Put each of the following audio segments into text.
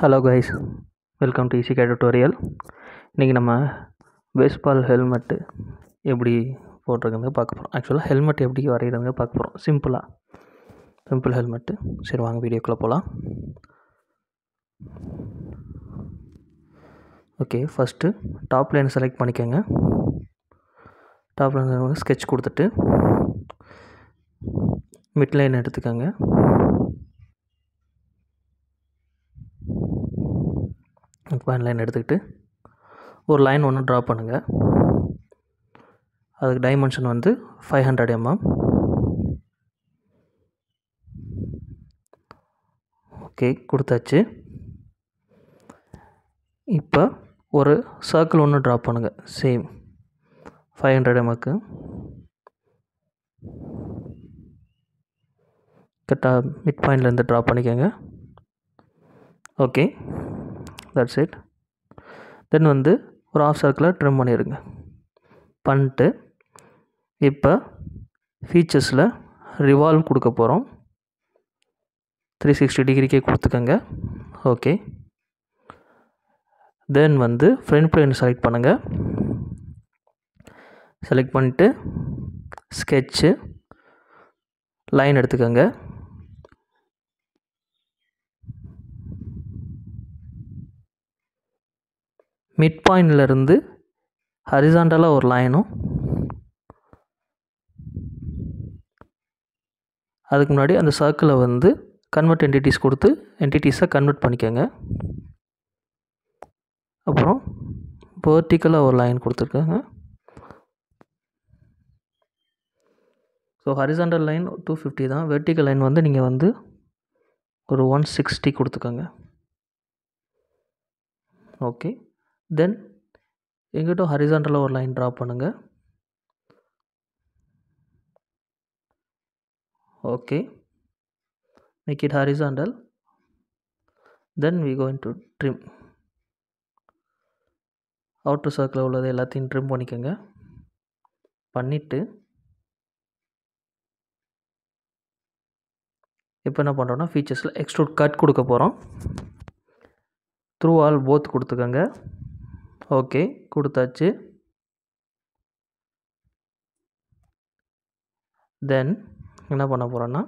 Hello guys, welcome to easy K tutorial. இன்றைக்கி நம்ம baseball helmet எப்படி போட்டிருக்கிறது பார்க்க போகிறோம். ஆக்சுவலாக ஹெல்மெட் எப்படி வரைகிறதுங்க பார்க்க போகிறோம். Simple helmet. சரி, வாங்க வீடியோக்குள்ளே போகலாம். Okay, first top line select பண்ணிக்கோங்க. டாப் லைன் வந்து ஸ்கெட்ச் கொடுத்துட்டு மிட் லைன் எடுத்துக்கோங்க. பாயிண்ட் லைன் எடுத்துக்கிட்டு ஒரு லைன் ஒன்று ட்ரா பண்ணுங்கள். அதுக்கு டைமென்ஷன் வந்து 500 mm. ஓகே, கொடுத்தாச்சு. இப்போ ஒரு சர்க்கிள் ஒன்று ட்ரா பண்ணுங்கள். சேம் 500 mm கரெக்டாக மிட் பாயிண்ட்லேருந்து ட்ரா பண்ணிக்கோங்க. Okay, that's it. தென் வந்து ஒரு ஆஃப் சர்க்கிளை ட்ரிம் பண்ணிட்டு இப்போ ஃபீச்சர்ஸில் ரிவால்வ் கொடுக்க போகிறோம். 360 டிகிரிக்கே கொடுத்துக்கோங்க. ஓகே, தென் வந்து ஃப்ரண்ட் பிளேன் செலக்ட் பண்ணுங்கள். செலக்ட் பண்ணிவிட்டு ஸ்கெட்சு லைன் எடுத்துக்கோங்க. மிட் பாயிண்ட்லேருந்து ஹரிசாண்டலாக ஒரு லைனும், அதுக்கு முன்னாடி அந்த சர்க்கிளை வந்து கன்வெர்ட் என்டிட்டிஸ் கொடுத்து என்டிட்டிஸை கன்வெர்ட் பண்ணிக்கோங்க. அப்புறம் வெர்டிக்கலாக ஒரு லைன் கொடுத்துருக்காங்க. ஸோ ஹரிசாண்டல் லைன் 250 தான். வெர்டிக்கல் லைன் வந்து நீங்கள் வந்து ஒரு 160 கொடுத்துக்கோங்க. ஓகே, தென் எங்கிட்ட ஹரிசாண்டலாக ஒரு லைன் ட்ரா பண்ணுங்கள். Okay, make it horizontal. Then we going to trim. Outer circle உள்ளது எல்லாத்தையும் ட்ரிம் பண்ணிக்கோங்க. பண்ணிவிட்டு இப்போ என்ன பண்ணுறோன்னா ஃபீச்சர்ஸில் எக்ஸ்ட்ரூட் கட் கொடுக்க போகிறோம். த்ரூ ஆல் போத் கொடுத்துக்கோங்க. ஓகே, கொடுத்தாச்சு. தென் என்ன பண்ண போகிறோன்னா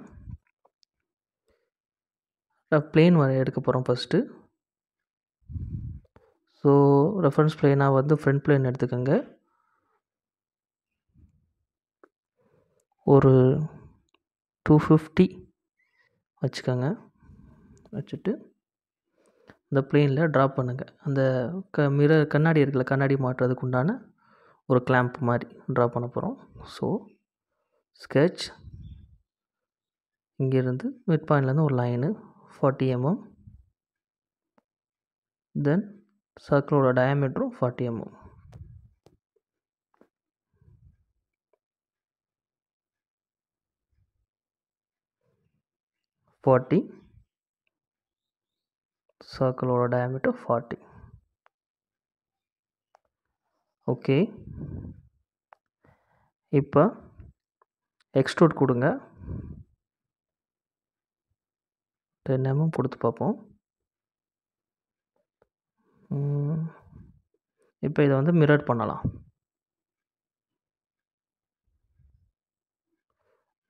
பிளேன் எடுக்க போகிறோம் ஃபஸ்ட்டு. ஸோ ரெஃபரன்ஸ் பிளேனாக வந்து ஃப்ரண்ட் பிளேன் எடுத்துக்கோங்க. ஒரு 250 வச்சுக்கோங்க. வச்சுட்டு இந்த பிளேனில் ட்ரா பண்ணுங்கள். அந்த மிரர் கண்ணாடி இருக்குல்ல, கண்ணாடி மாட்டுறதுக்கு உண்டான ஒரு கிளாம்ப் மாதிரி ட்ரா பண்ண போகிறோம். ஸோ ஸ்கெட்ச் இங்கேருந்து மிட் பாயிண்ட்லேருந்து ஒரு லைனு 40 mm. தென் சர்க்கிளோட டயாமீட்டரும் 40 mm. சர்க்கிளோட டயாமீட்டர் 40. ஓகே, இப்போ எக்ஸ்ட்ரூட் கொடுங்க. 10 mm கொடுத்து பார்ப்போம். இப்போ இதை வந்து மிரர் பண்ணலாம்.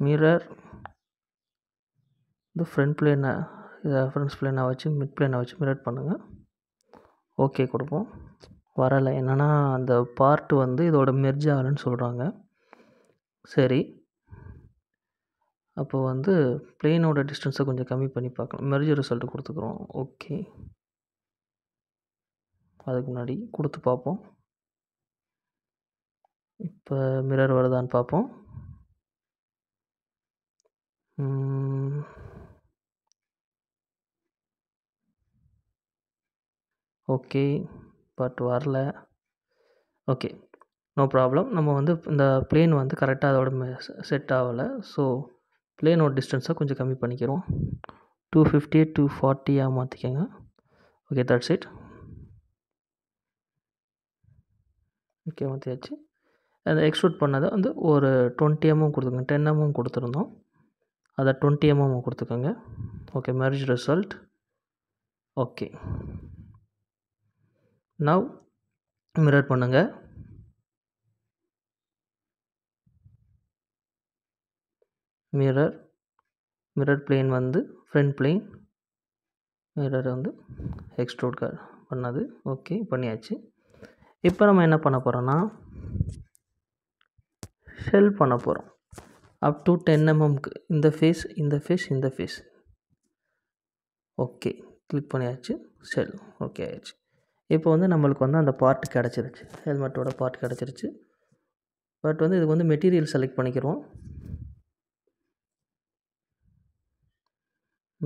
மிரர் இந்த ஃப்ரண்ட் பிளேனை ரெஃபரன்ஸ் பிளேனை வச்சு மிட் பிளேனை வச்சு மிரர் பண்ணுங்கள். ஓகே கொடுப்போம். வரலை, என்னென்னா அந்த பார்ட்டு வந்து இதோட மெர்ஜ் ஆகலைன்னு சொல்கிறாங்க. சரி, அப்போ வந்து பிளேனோட டிஸ்டன்ஸை கொஞ்சம் கம்மி பண்ணி பார்க்கலாம். Merge result கொடுத்துக்குறோம். ஓகே, அதுக்கு முன்னாடி கொடுத்து பார்ப்போம். இப்போ மிரர் வருதான்னு பார்ப்போம். ஓகே, பட் வரல. Okay, no problem. நம்ம வந்து இந்த பிளேன் வந்து கரெக்டாக அதோட செட் ஆகலை. ஸோ பிளேனோட டிஸ்டன்ஸை கொஞ்சம் கம்மி பண்ணிக்கிறோம். 250 240 மாற்றிக்கோங்க. Okay, that's it. ஓகே, மாற்றியாச்சு. அந்த எக்ஸ்ட்ரூட் பண்ணதை வந்து ஒரு 20 mm கொடுத்துக்கோங்க. 10 mm கொடுத்துருந்தோம், அதை 20 mm கொடுத்துக்கோங்க. Okay, merge result. Okay, now mirror பண்ணுங்கள். மிரர் பிளேன் வந்து ஃப்ரண்ட் பிளேன், மிரர் வந்து எக்ஸ்ட்ரூட் பண்ணது. ஓகே, பண்ணியாச்சு. இப்போ நம்ம என்ன பண்ண போகிறோன்னா ஷெல் பண்ண போகிறோம். அப் டு 10 mmக்கு இந்த ஃபேஸ், இந்த ஃபேஸ், இந்த ஃபேஸ். ஓகே, கிளிக் பண்ணியாச்சு. ஷெல் ஓகே ஆயிடுச்சு. இப்போ வந்து நம்மளுக்கு வந்து அந்த பார்ட் கிடச்சிருச்சு, ஹெல்மெட்டோட பார்ட் கிடச்சிருச்சு. பட் வந்து இதுக்கு வந்து மெட்டீரியல் செலக்ட் பண்ணிக்கிறோம்.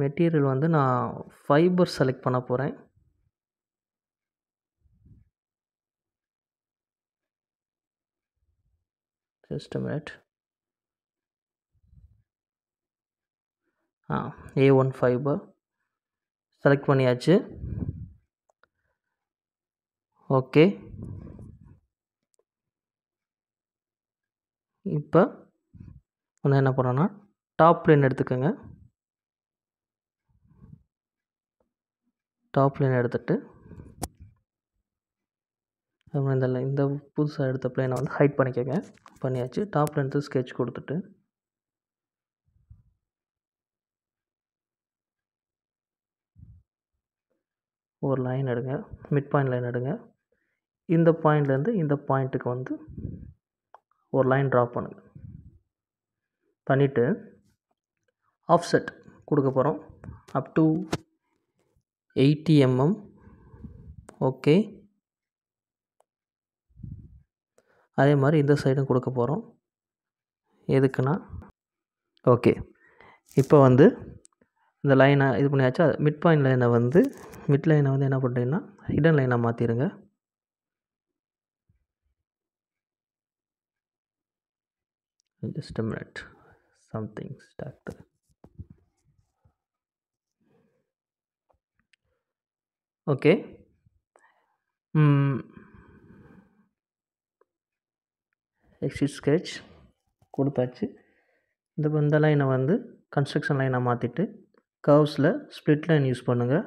மெட்டீரியல் வந்து நான் ஃபைபர் செலக்ட் பண்ண போகிறேன். Just a minute. A1 fibre select பண்ணியாச்சு. ஓகே, இப்போ வந்து என்ன பண்ணோன்னா டாப் பிளேன் எடுத்துக்கோங்க. டாப் பிளேன் எடுத்துகிட்டு இந்த புதுசாக எடுத்த பிளேனை வந்து ஹைட் பண்ணிக்கோங்க. பண்ணியாச்சு. டாப் பிளேன் எடுத்து ஸ்கெட்ச் கொடுத்துட்டு ஒரு லைன் எடுங்க, மிட் பாயிண்ட் லைன் எடுங்க. இந்த பாயிண்ட்லேருந்து இந்த பாயிண்ட்டுக்கு வந்து ஒரு லைன் ட்ரா பண்ணுங்க. பண்ணிவிட்டு ஆஃப்செட் கொடுக்க போகிறோம் அப் டு 80 mm. ஓகே, அதே மாதிரி இந்த சைடும் கொடுக்க போகிறோம். எதுக்குன்னா ஓகே, இப்போ வந்து இந்த லைனை இது பண்ணியாச்சா. மிட் பாயிண்ட் லைனை வந்து என்ன பண்ணுறீங்கன்னா ஹிடன் லைனாக மாற்றிடுங்க. Just a minute, something stuck there. Okay, exit sketch கொடுத்தாச்சு. இந்த லைனை வந்து கன்ஸ்ட்ரக்ஷன் லைனாக மாற்றிட்டு கர்வ்ஸில் ஸ்ப்ளிட் லைன் யூஸ் பண்ணுங்கள்.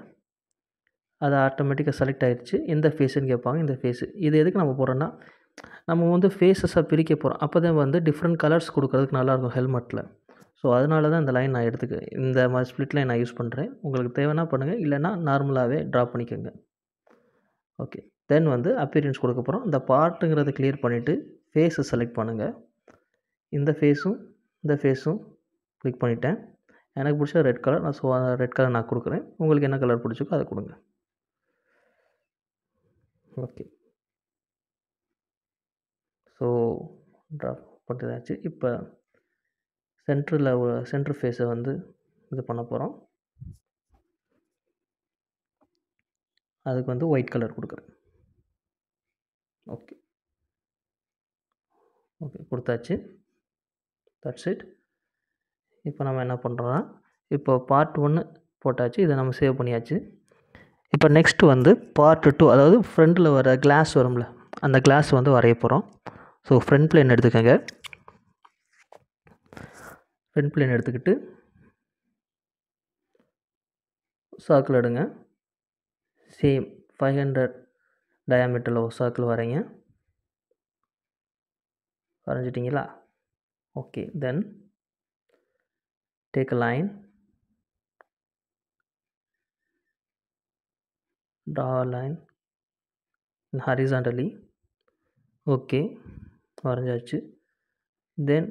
அது ஆட்டோமேட்டிக்காக செலக்ட் ஆகிடுச்சு. எந்த ஃபேஸுன்னு கேட்பாங்க, இந்த ஃபேஸு. இது எதுக்கு நம்ம போகிறோன்னா நம்ம வந்து ஃபேஸஸாக பிரிக்க போகிறோம். அப்போ தான் வந்து டிஃப்ரெண்ட் கலர்ஸ் கொடுக்குறதுக்கு நல்லாயிருக்கும் ஹெல்மெட்டில். ஸோ அதனால தான் இந்த லைன் நான் இந்த மாதிரி ஸ்ப்ளிட் லைன் நான் யூஸ் பண்ணுறேன். உங்களுக்கு தேவைன்னா பண்ணுங்கள், இல்லைன்னா நார்மலாகவே ட்ரா பண்ணிக்கோங்க. ஓகே, தென் வந்து அப்பீரியன்ஸ் கொடுக்க போகிறோம். இந்த பார்ட்டுங்கிறத கிளியர் பண்ணிவிட்டு ஃபேஸை செலக்ட் பண்ணுங்கள். இந்த ஃபேஸும் இந்த ஃபேஸும் கிளிக் பண்ணிட்டேன். எனக்கு பிடிச்ச red colour, so red colour நான் கொடுக்குறேன். உங்களுக்கு என்ன கலர் பிடிச்சிக்கோ அதை கொடுங்க. ஓகே, ஸோ ட்ரா பண்ணியாச்சு. இப்போ சென்ட்ரு ஃபேஸை வந்து இது பண்ண போகிறோம். அதுக்கு வந்து ஒயிட் கலர் கொடுக்குறேன். ஓகே கொடுத்தாச்சு. That's it. இப்போ நம்ம என்ன பண்ணுறோன்னா இப்போ பார்ட் 1 போட்டாச்சு, இதை நம்ம சேவ் பண்ணியாச்சு. இப்போ நெக்ஸ்ட்டு வந்து பார்ட் 2, அதாவது ஃப்ரண்டில் வர கிளாஸ் வரும்ல, அந்த கிளாஸ் வந்து வரைய போகிறோம். ஸோ ஃப்ரண்ட் பிளேன் எடுத்துக்கோங்க. ஃப்ரண்ட் பிளேன் எடுத்துக்கிட்டு சர்க்கிள் எடுங்க. சேம் 500 டயாமீட்டரில் ஒரு சர்க்கிள் வரைங்க. வரைஞ்சிட்டிங்களா? Okay, then take a line, draw a line horizontally. Okay, வரைஞ்சாச்சு. தென்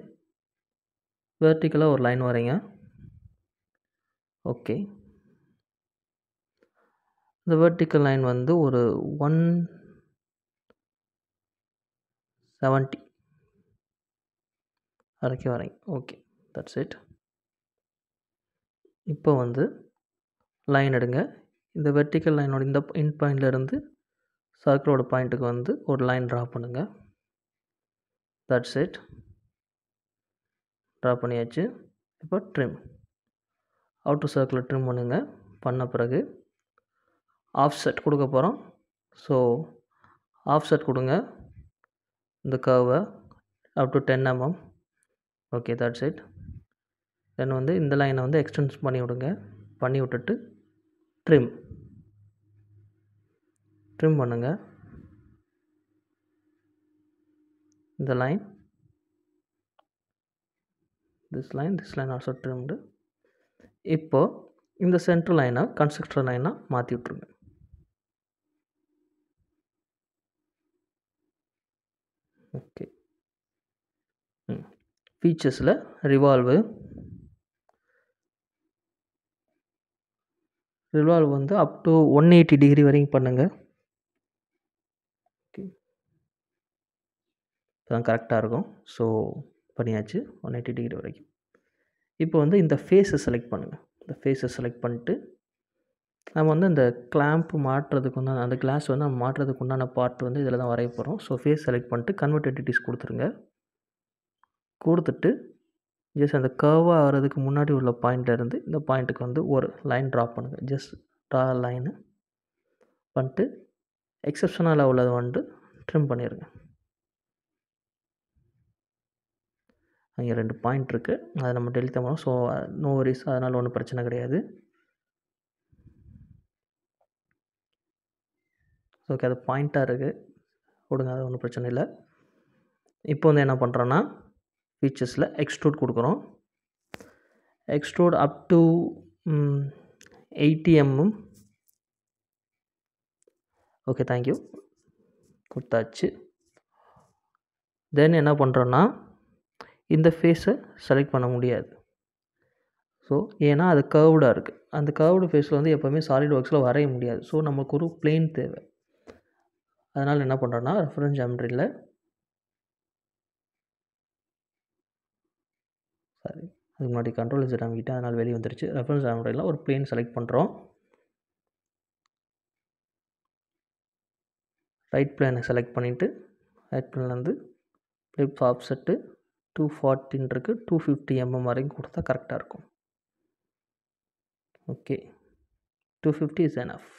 வெர்டிக்கலாக ஒரு லைன் வரைங்க. ஓகே, இந்த வெர்டிக்கல் லைன் வந்து ஒரு 170 வரைக்கும் வரைங்க. Okay, that's it. இப்போ வந்து லைன் எடுங்க. இந்த வெர்டிக்கல் லைனோட இந்த இன் பாயிண்ட்லேருந்து சர்க்கிளோட பாயிண்ட்டுக்கு வந்து ஒரு லைன் ட்ரா பண்ணுங்கள். That's it. ட்ரா பண்ணியாச்சு. இப்போ ட்ரிம், அவுட்டர் சர்க்கிளில் ட்ரிம் பண்ணுங்கள். பண்ண பிறகு ஆஃப்செட் கொடுக்க போகிறோம். ஸோ ஆஃப்செட் கொடுங்க. இந்த கர்வை up to 10 mm. Okay, that's it. தென் வந்து இந்த லைனை வந்து எக்ஸ்டென்ஸ் பண்ணி விடுங்க. பண்ணி விட்டுட்டு ட்ரிம் பண்ணுங்கள். இந்த line, this line also trimmed. இப்போது இந்த சென்டர் லைனை கன்ஸ்ட்ரக்டர் லைனாக மாற்றி விட்ருங்க. ஓகே. ஃபீச்சர்ஸில் ரிவால்வ் வந்து அப் டு 180 டிகிரி வரைக்கும் பண்ணுங்கள். ஓகே, தான் கரெக்டாக இருக்கும். ஸோ பண்ணியாச்சு 180 டிகிரி வரைக்கும். இப்போ வந்து இந்த ஃபேஸை செலக்ட் பண்ணுங்கள். இந்த ஃபேஸை செலக்ட் பண்ணிட்டு நம்ம வந்து இந்த கிளாம்ப் மாட்டுறதுக்கு உண்டான அந்த கிளாஸ் வந்து நம்ம மாட்டுறதுக்கு உண்டான பார்ட் வந்து இதில் தான் வரைய போகிறோம். ஸோ ஃபேஸ் செலக்ட் பண்ணிட்டு கன்வெர்ட் என்டிட்டிஸ் கொடுத்துருங்க. கொடுத்துட்டு ஜஸ்ட் அந்த கர்வாக ஆகிறதுக்கு முன்னாடி உள்ள பாயிண்ட்லேருந்து இந்த பாயிண்ட்டுக்கு வந்து ஒரு லைன் ட்ரா பண்ணுங்கள். ஜஸ்ட் ட்ரா லைனு பண்ணிட்டு எக்ஸப்ஷனலாக உள்ளதை வந்துட்டு ட்ரிம் பண்ணிடுங்க. அங்கே 2 பாயிண்ட் இருக்குது, அதை நம்ம டெலிட் பண்ணோம். ஸோ நோ வரிஸ், அதனால் ஒன்றும் பிரச்சனை கிடையாது. ஓகே, அது பாயிண்ட்டாக இருக்குது, கொடுங்க, அது ஒன்றும் பிரச்சனை இல்லை. இப்போ வந்து என்ன பண்ணுறோன்னா ஃபீச்சர்ஸில் எக்ஸ்ட்ரூட் கொடுக்குறோம். Extrude up to 80 mm. Okay, thank you, கொடுத்தாச்சு. தென் என்ன பண்ணுறோன்னா இந்த ஃபேஸை செலக்ட் பண்ண முடியாது. ஸோ ஏன்னா அது கர்வ்டாக இருக்குது. அந்த கர்வ்டு ஃபேஸில் வந்து எப்போவுமே சாலிட் ஒர்க்ஸில் வரைய முடியாது. ஸோ நமக்கு ஒரு பிளேன் தேவை. அதனால் என்ன பண்ணுறோன்னா ரெஃபரன்ஸ் ஜாமெட்ரியில் அதுக்கு முன்னாடி கண்ட்ரோல் Z அமைக்கிட்டு அதனால் வெளியே வந்துருச்சு. ரெஃபரன்ஸ் ஜாமெட்ரியில் ஒரு பிளேன் செலக்ட் பண்ணுறோம். ரைட் பிளேனை செலக்ட் பண்ணிவிட்டு ரைட் பிளேன்லேருந்து ஃப்ளிப் ஆப்செட்டு 240 இருக்குது, 250 mm வரைக்கும் கொடுத்தா கரெக்டாக இருக்கும். Okay, 250 is enough.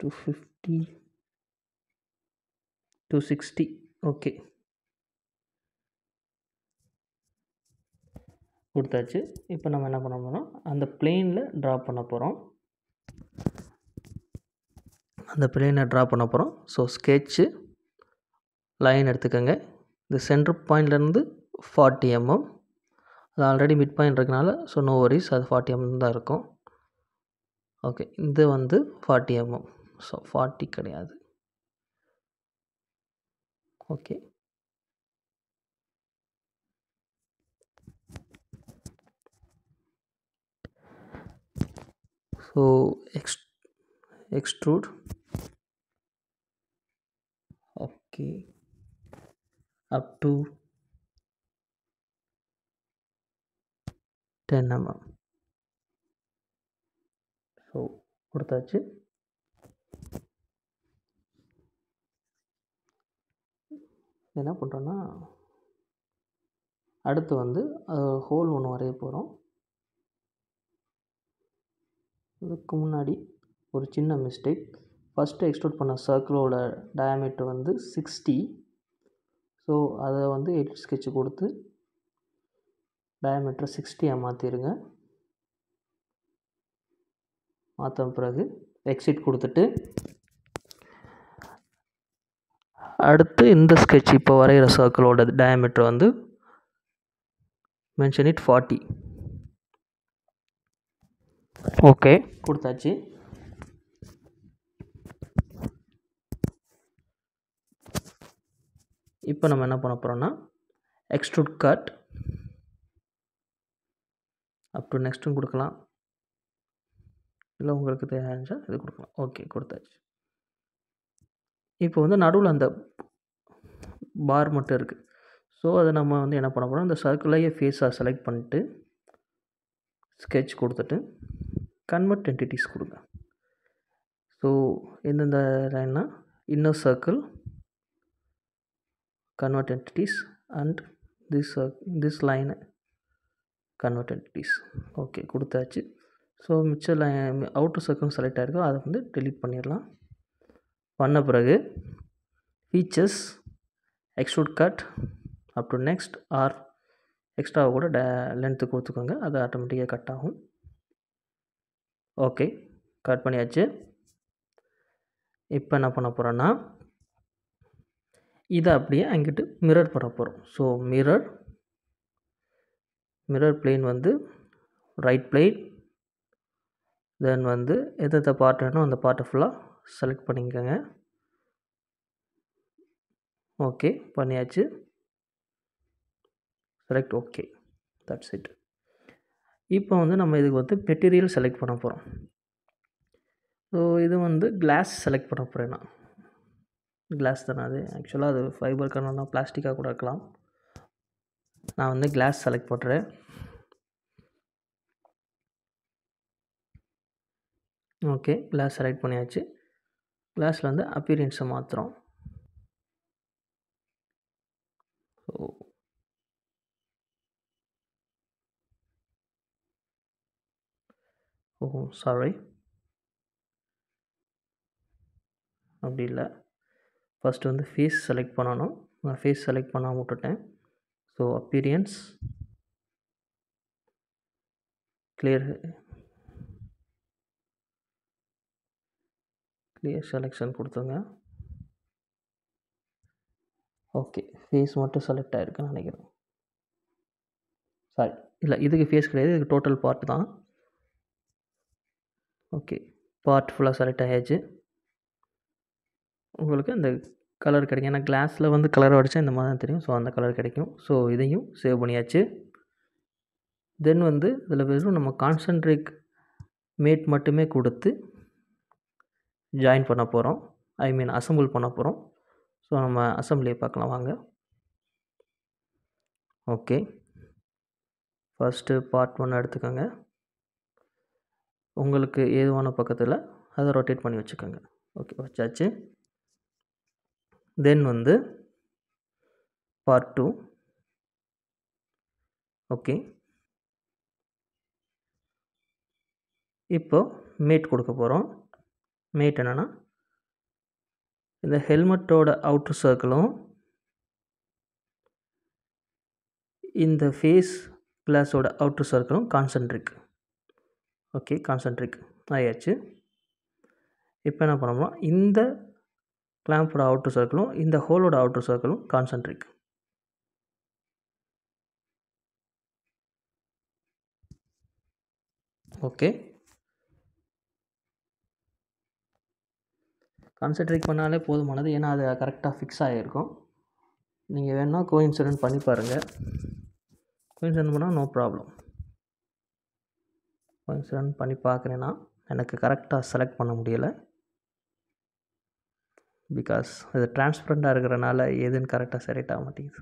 250, 260. ஓகே, கொடுத்தாச்சு. இப்போ நம்ம என்ன பண்ண போகிறோம், அந்த பிளேனில் ட்ரா பண்ண போகிறோம். ஸோ ஸ்கெட்சு லைன் எடுத்துக்கோங்க. இந்த சென்டர் பாயிண்ட்லேருந்து 40 mm, அது ஆல்ரெடி மிட் பாயிண்ட் இருக்கனால ஸோ நோ வரிஸ், அது 40 mm தான் இருக்கும். ஓகே, இது வந்து 40 mm, ஸோ 40 கிடையாது. Okay, so extrude. Okay, up to 10 mm. So கொடுத்தாச்சு. என்ன பண்ணுறோன்னா அடுத்து வந்து ஹோல் ஒன்று வரைய போகிறோம். இதுக்கு முன்னாடி ஒரு சின்ன மிஸ்டேக். ஃபஸ்ட்டு எக்ஸ்ட்ரூட் பண்ண சர்க்கிளோட டயாமீட்டர் வந்து 60. ஸோ அதை வந்து எடிட் ஸ்கெட்சு கொடுத்து டயாமீட்டர் 60 மாற்றிடுங்க. மாற்ற பிறகு எக்ஸிட் கொடுத்துட்டு அடுத்து இந்த ஸ்கெட்ச் இப்போ வரைகிற சர்க்கிளோட டயாமீட்டர் வந்து மென்ஷன் இட் 40. ஓகே, கொடுத்தாச்சு. இப்போ நம்ம என்ன பண்ண போகிறோம்னா எக்ஸ்ட்ரூட் கட் அப் டு நெக்ஸ்ட்டும் கொடுக்கலாம், இல்லை உங்களுக்கு தேவையாச்சா இது கொடுக்கலாம். ஓகே, கொடுத்தாச்சு. இப்போ வந்து நடுவில் அந்த பார் மட்டும் இருக்குது. ஸோ அதை நம்ம வந்து என்ன பண்ண போகிறோம், இந்த சர்க்கிளையே ஃபேஸாக செலக்ட் பண்ணிட்டு ஸ்கெட்ச் கொடுத்துட்டு கன்வெர்ட் என்டிட்டிஸ் கொடுங்க. ஸோ எந்தெந்த லைன்னா inner circle, convert entities, and this line convert entities. Okay, கொடுத்தாச்சு. ஸோ மிச்ச லைன் அவுட்டர் சர்க்கிள் செலக்ட் ஆகிருக்கோம், அதை வந்து டெலீட் பண்ணிடலாம். பண்ண பிறகு features extrude cut up to next or எக்ஸ்ட்ராவை கூட லென்த்து கொடுத்துக்கோங்க, அது ஆட்டோமேட்டிக்காக கட் ஆகும். ஓகே, கட் பண்ணியாச்சு. இப்போ என்ன பண்ண போகிறோன்னா இதை அப்படியே அங்கிட்டு மிரர் பண்ண போகிறோம். ஸோ மிரர் பிளேன் வந்து ரைட் பிளேன், தென் வந்து எந்த பார்ட் வேணும் அந்த பார்ட்டை ஃபுல்லாக செலக்ட் பண்ணிக்கோங்க. ஓகே பண்ணியாச்சு. Select okay, that's it. இப்போ வந்து நம்ம இதுக்கு வந்து மெட்டீரியல் செலக்ட் பண்ண போகிறோம். ஸோ இது வந்து கிளாஸ் செலக்ட் பண்ண போகிறேன். நான் கிளாஸ் தானே அது, ஆக்சுவலாக அது ஃபைபர் கலர்னா பிளாஸ்டிக்காக கூட இருக்கலாம். நான் வந்து கிளாஸ் செலக்ட் பண்ணுறேன். ஓகே, கிளாஸ் செலக்ட் பண்ணியாச்சு. கிளாஸில் வந்து அப்பீரியன்ஸை மாற்றுறோம். சாரி, அப்படி இல்லை. ஃபஸ்ட்டு வந்து ஃபேஸ் செலக்ட் பண்ணணும். நான் ஃபேஸ் செலக்ட் பண்ணாமல் விட்டுட்டேன். ஸோ அப்பீரியன்ஸ், கிளியர் செலெக்ஷன் கொடுத்துங்க. ஓகே, ஃபேஸ் மட்டும் செலக்ட் ஆகிருக்குன்னு நினைக்கிறேன். சாரி, இல்லை இதுக்கு ஃபேஸ் கிடையாது, இதுக்கு டோட்டல் பார்ட் தான். ஓகே, பார்ட் ஃபுல்லாக செலக்ட் ஆகியாச்சு. உங்களுக்கு அந்த கலர் கிடைக்கும், ஏன்னா கிளாஸில் வந்து கலர் அடித்தா இந்த மாதிரி தான் தெரியும். ஸோ அந்த கலர் கிடைக்கும். ஸோ இதையும் சேவ் பண்ணியாச்சு. தென் வந்து இதில் வெறும் நம்ம கான்சன்ட்ரேட் மேட் மட்டுமே கொடுத்து ஜாயின் பண்ண போகிறோம், ஐ மீன் அசம்பிள் பண்ண போகிறோம். ஸோ நம்ம அசம்பிளியை பார்க்கலாம் வாங்க. ஓகே, ஃபஸ்ட்டு பார்ட் 1 எடுத்துக்கோங்க. உங்களுக்கு ஏதுவான பக்கத்தில் அதை ரொட்டேட் பண்ணி வச்சுக்கோங்க. ஓகே, வச்சாச்சு. தென் வந்து பார்ட் 2. ஓகே, இப்போ மேட் கொடுக்க போகிறோம். மேட் என்னென்னா இந்த ஹெல்மெட்டோட அவுட்டர் சர்க்கிளும் இந்த ஃபேஸ் கிளாஸோட அவுட்டர் சர்க்கிளும் கான்சென்ட்ரிக். ஓகே, கான்சென்ட்ரிக் ஆயாச்சு. இப்போ என்ன பண்ணோம்னா இந்த கிளாம்போட அவுட்டர் சர்க்கிளும் இந்த ஹோலோட அவுட்டர் சர்க்கிளும் கான்சென்ட்ரிக். ஓகே, கான்சென்ட்ரேட் பண்ணாலே போதுமானது, ஏன்னா அது கரெக்டாக ஃபிக்ஸ் ஆகிருக்கும். நீங்கள் வேணால் கோஇன்சிடென்ட் பண்ணி பாருங்கள். கோஇன்சிடென்ட் பண்ணால் நோ ப்ராப்ளம். கோஇன்சிடென்ட் பண்ணி பார்க்குறேன்னா எனக்கு கரெக்டாக செலக்ட் பண்ண முடியலை, பிகாஸ் இது டிரான்ஸ்பரண்ட்டாக இருக்கிறனால எதுன்னு கரெக்டாக செலக்ட் ஆக மாட்டேங்குது.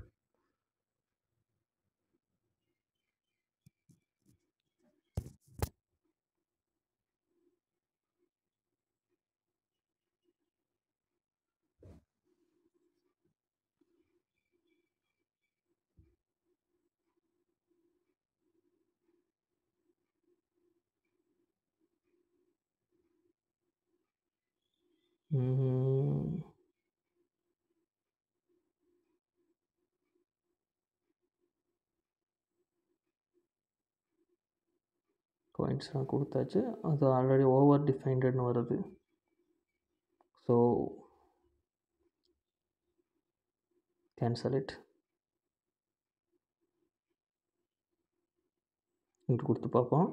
கோயின்ஸ்லாம் கொடுத்தாச்சு, அது ஆல்ரெடி ஓவர் டிஃபைன்டுன்னு வருது. So cancel it. இங்கே கொடுத்து பார்ப்போம்.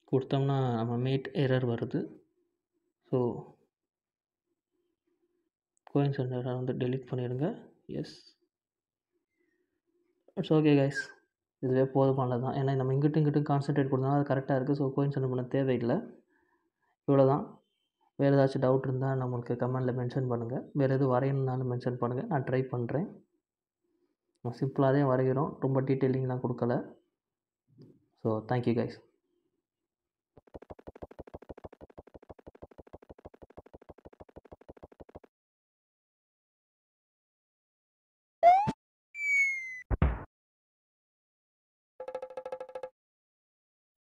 கொடுத்தோம்னா நம்ம மேட் எரர் வருது. ஸோ கோயின்சிடென்ட் எரர் வந்து டெலீட் பண்ணிடுங்க. எஸ், இட்ஸ் ஓகே கைஸ், இதுவே போதுமானது தான். ஏன்னா நம்ம இங்கிட்டும் கான்சன்ட்ரேட் கொடுத்தோம்னா அது கரெக்டாக இருக்குது. ஸோ கோயின்சிடென்ட் பண்ண தேவையில்லை. இவ்வளோ தான். வேறு ஏதாச்சும் டவுட் இருந்தால் நம்மளுக்கு கமெண்டில் மென்ஷன் பண்ணுங்கள். வேறு எதுவும் வரையணுன்னாலும் மென்ஷன் பண்ணுங்கள், நான் ட்ரை பண்ணுறேன். சிம்பிளாக தான் வரைகிறோம், ரொம்ப டீட்டெயிலிங்லாம் கொடுக்கல. So thank you guys.